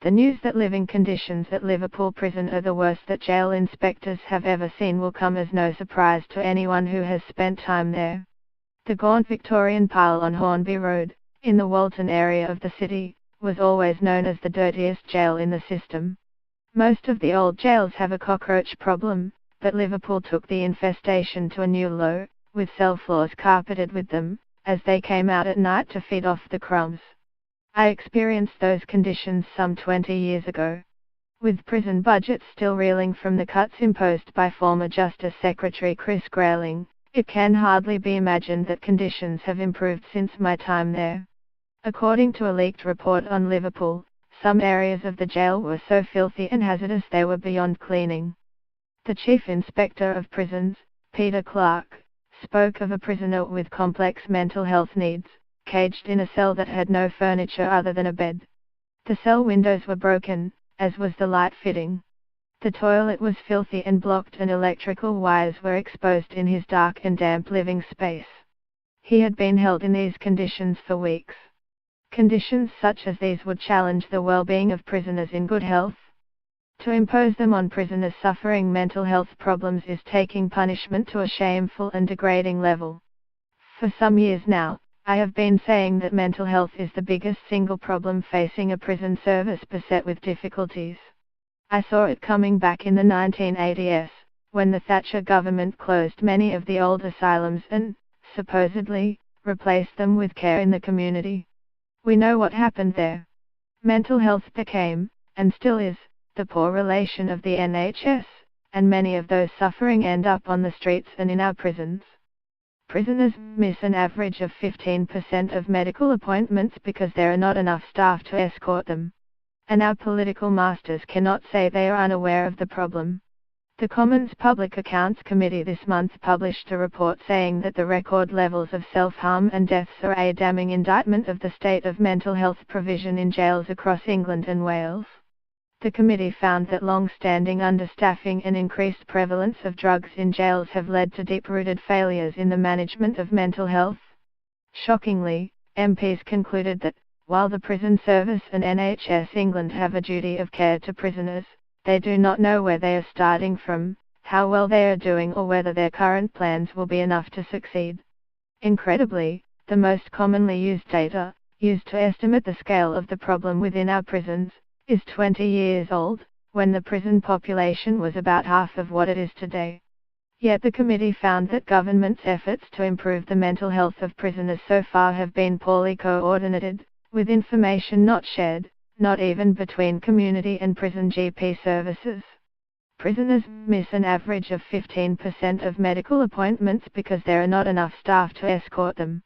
The news that living conditions at Liverpool Prison are the worst that jail inspectors have ever seen will come as no surprise to anyone who has spent time there. The gaunt Victorian pile on Hornby Road, in the Walton area of the city, was always known as the dirtiest jail in the system. Most of the old jails have a cockroach problem, but Liverpool took the infestation to a new low, with cell floors carpeted with them, as they came out at night to feed off the crumbs. I experienced those conditions some 20 years ago. With prison budgets still reeling from the cuts imposed by former Justice Secretary Chris Grayling, it can hardly be imagined that conditions have improved since my time there. According to a leaked report on Liverpool, some areas of the jail were so filthy and hazardous they were beyond cleaning. The Chief Inspector of Prisons, Peter Clark, spoke of a prisoner with complex mental health needs, caged in a cell that had no furniture other than a bed. The cell windows were broken, as was the light fitting. The toilet was filthy and blocked, and electrical wires were exposed in his dark and damp living space. He had been held in these conditions for weeks. Conditions such as these would challenge the well-being of prisoners in good health. To impose them on prisoners suffering mental health problems is taking punishment to a shameful and degrading level. For some years now, I have been saying that mental health is the biggest single problem facing a prison service beset with difficulties. I saw it coming back in the 1980s, when the Thatcher government closed many of the old asylums and, supposedly, replaced them with care in the community. We know what happened there. Mental health became, and still is, the poor relation of the NHS, and many of those suffering end up on the streets and in our prisons. Prisoners miss an average of 15% of medical appointments because there are not enough staff to escort them. And our political masters cannot say they are unaware of the problem. The Commons Public Accounts Committee this month published a report saying that the record levels of self-harm and deaths are a damning indictment of the state of mental health provision in jails across England and Wales. The committee found that long-standing understaffing and increased prevalence of drugs in jails have led to deep-rooted failures in the management of mental health. Shockingly, MPs concluded that, while the Prison Service and NHS England have a duty of care to prisoners, they do not know where they are starting from, how well they are doing, or whether their current plans will be enough to succeed. Incredibly, the most commonly used data, used to estimate the scale of the problem within our prisons, is 20 years old, when the prison population was about half of what it is today. Yet the committee found that government's efforts to improve the mental health of prisoners so far have been poorly coordinated, with information not shared, not even between community and prison GP services. Prisoners miss an average of 15% of medical appointments because there are not enough staff to escort them.